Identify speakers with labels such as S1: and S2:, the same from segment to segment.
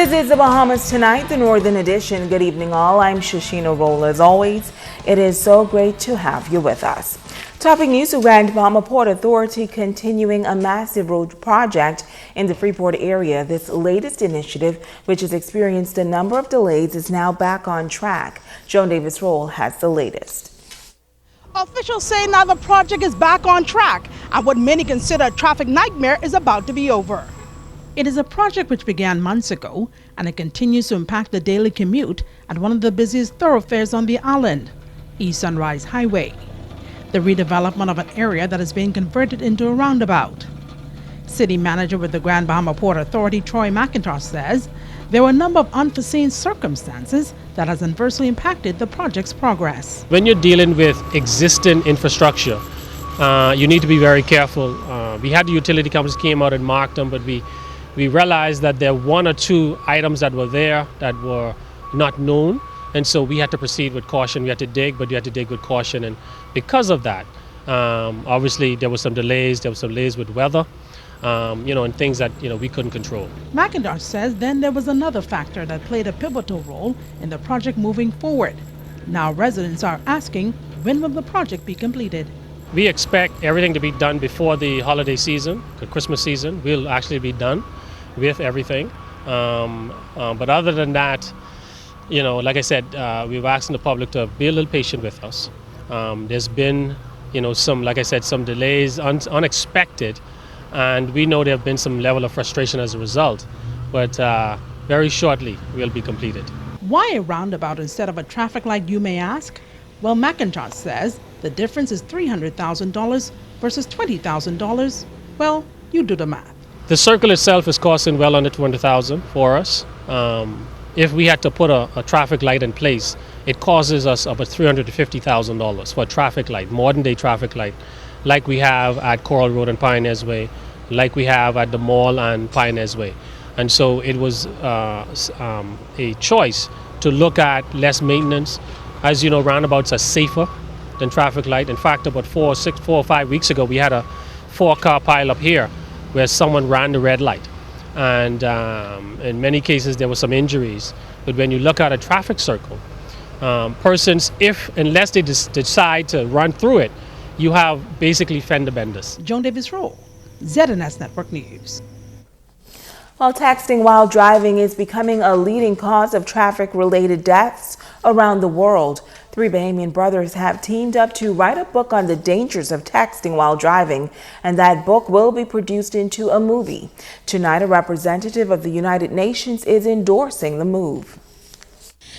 S1: This is the Bahamas Tonight, the Northern Edition. Good evening, all. I'm Shashina Roll. As always, it is so great to have you with us. Topping news, the Grand Bahama Port Authority continuing a massive road project in the Freeport area. This latest initiative, which has experienced a number of delays, is now back on track. Joan Davis Roll has the latest.
S2: Officials say now the project is back on track, and what many consider a traffic nightmare is about to be over. It is a project which began months ago, and it continues to impact the daily commute at one of the busiest thoroughfares on the island, East Sunrise Highway. The redevelopment of an area that is being converted into a roundabout. City manager with the Grand Bahama Port Authority, Troy McIntosh, says there were a number of unforeseen circumstances that has adversely impacted the project's progress.
S3: When you're dealing with existing infrastructure, you need to be very careful. We had the utility companies came out and marked them, but we realized that there were one or two items that were there that were not known, and so we had to proceed with caution. We had to dig, but you had to dig with caution, and because of that, obviously there were some delays. There were some delays with weather, and things that we couldn't control.
S2: McIntosh says then there was another factor that played a pivotal role in the project moving forward. Now residents are asking, when will the project be completed?
S3: We expect everything to be done before the holiday season, the Christmas season. We'll actually be done with everything. But other than that, like I said, we've asked the public to be a little patient with us. There's been, some delays, unexpected, and we know there have been some level of frustration as a result. But very shortly, we'll be completed.
S2: Why a roundabout instead of a traffic light, you may ask? Well, McIntosh says the difference is $300,000 versus $20,000. Well, you do the math.
S3: The circle itself is costing well under $200,000 for us. If we had to put a traffic light in place, it causes us about $350,000 for a traffic light, modern day traffic light, like we have at Coral Road and Pioneers Way, like we have at the mall and Pioneers Way. And so it was a choice to look at less maintenance. As you know, roundabouts are safer than traffic light. In fact, about 4 or 5 weeks ago, we had a 4-car pile up here where someone ran the red light. And in many cases, there were some injuries. But when you look at a traffic circle, persons, unless they decide to run through it, you have basically fender benders.
S2: Joan Davis Roll, ZNS Network News.
S1: While texting while driving is becoming a leading cause of traffic-related deaths around the world, 3 Bahamian brothers have teamed up to write a book on the dangers of texting while driving, and that book will be produced into a movie. Tonight, a representative of the United Nations is endorsing the move.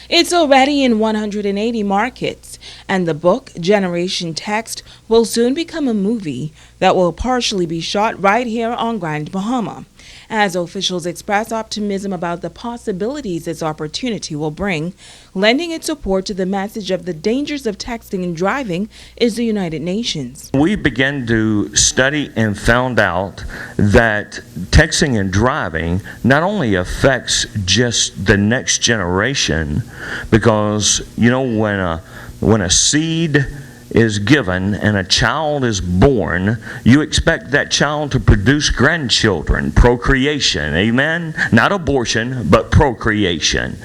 S1: It's already in 180 markets, and the book, Generation Text, will soon become a movie that will partially be shot right here on Grand Bahama. As officials express optimism about the possibilities this opportunity will bring, lending its support to the message of the dangers of texting and driving is the United Nations.
S4: We began to study and found out that texting and driving not only affects just the next generation, because when a seed is given and a child is born, you expect that child to produce grandchildren, procreation, amen? Not abortion, but procreation.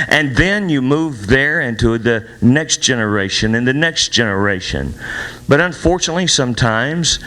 S4: And then you move there into the next generation and the next generation. But unfortunately, sometimes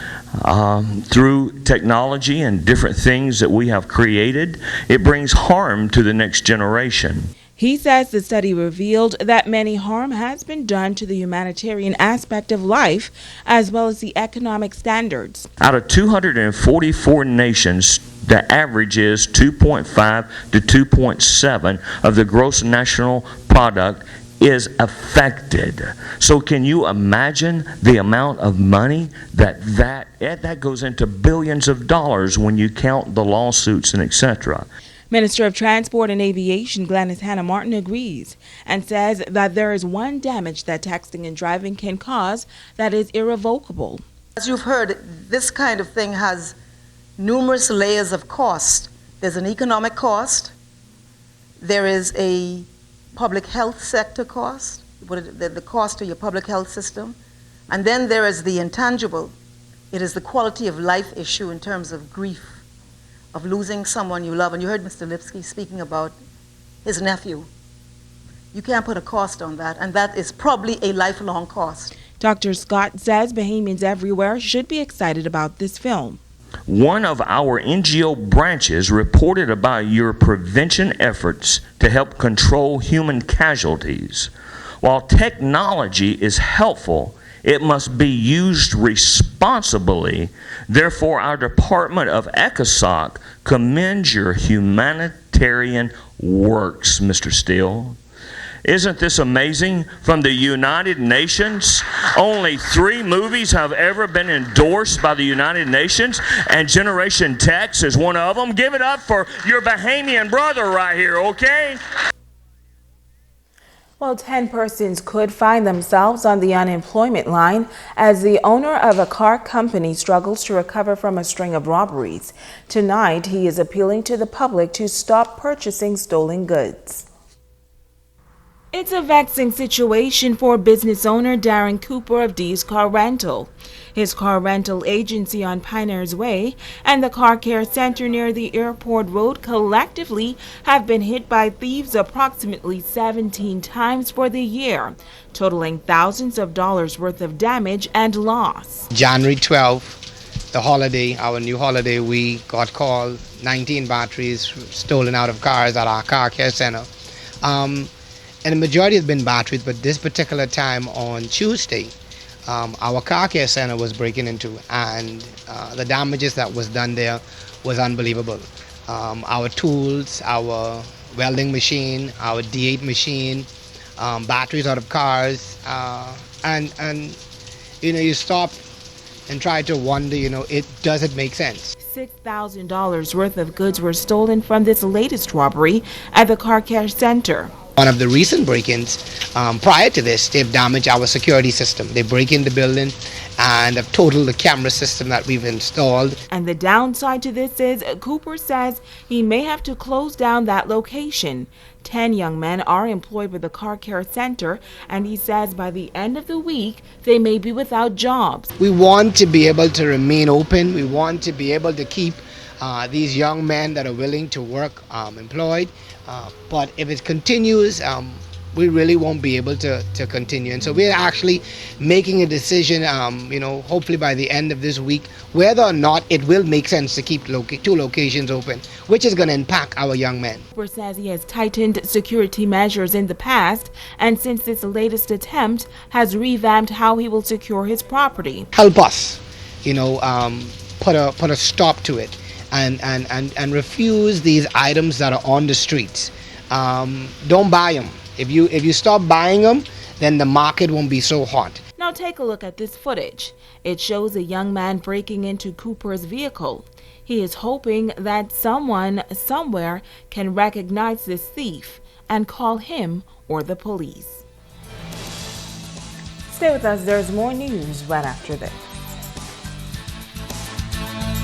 S4: through technology and different things that we have created, it brings harm to the next generation.
S1: He says the study revealed that many harm has been done to the humanitarian aspect of life as well as the economic standards.
S4: Out of 244 nations, the average is 2.5 to 2.7 of the gross national product is affected. So can you imagine the amount of money that goes into billions of dollars when you count the lawsuits and etc.
S1: Minister of Transport and Aviation Gladys Hannah Martin agrees and says that there is one damage that texting and driving can cause that is irrevocable.
S5: As you've heard, this kind of thing has numerous layers of cost. There's an economic cost, there is a public health sector cost, the cost of your public health system, and then there is the intangible. It is the quality of life issue in terms of grief. of losing someone you love. And you heard Mr. Lipsky speaking about his nephew. You can't put a cost on that, and that is probably a lifelong cost.
S1: Dr. Scott says Bahamians everywhere should be excited about this film.
S4: One of our NGO branches reported about your prevention efforts to help control human casualties. While technology is helpful, it must be used responsibly. Therefore, our Department of ECOSOC commends your humanitarian works, Mr. Steele. Isn't this amazing? From the United Nations, only 3 movies have ever been endorsed by the United Nations, and Generation Tex is one of them. Give it up for your Bahamian brother right here, okay?
S1: Well, 10 persons could find themselves on the unemployment line as the owner of a car company struggles to recover from a string of robberies. Tonight, he is appealing to the public to stop purchasing stolen goods. It's a vexing situation for business owner Darren Cooper of D's Car Rental. His car rental agency on Pioneers Way and the car care center near the airport road collectively have been hit by thieves approximately 17 times for the year, totaling thousands of dollars worth of damage and loss.
S6: January 12th, the holiday, our new holiday, we got called 19 batteries stolen out of cars at our car care center. And the majority has been batteries, but this particular time on Tuesday, our car care center was breaking into, and the damages that was done there was unbelievable. Our tools, our welding machine, our D8 machine, batteries out of cars, and you know, you stop and try to wonder, you know, does it make sense?
S1: $6,000 worth of goods were stolen from this latest robbery at the car care center.
S6: One of the recent break-ins, prior to this, they've damaged our security system. They break in the building and have totaled the camera system that we've installed.
S1: And the downside to this is Cooper says he may have to close down that location. 10 young men are employed with the car care center, and he says by the end of the week, they may be without jobs.
S6: We want to be able to remain open. We want to be able to keep these young men that are willing to work employed. But if it continues, we really won't be able to continue. And so we're actually making a decision, you know, hopefully by the end of this week, whether or not it will make sense to keep 2 locations open, which is going to impact our young men.
S1: Cooper says he has tightened security measures in the past, and since this latest attempt, has revamped how he will secure his property.
S6: Help us, you know, put a stop to it. And refuse these items that are on the streets. Don't buy them. If you stop buying them, then the market won't be so hot.
S1: Now take a look at this footage. It shows a young man breaking into Cooper's vehicle. He is hoping that someone somewhere can recognize this thief and call him or the police. Stay with us. There's more news right after this.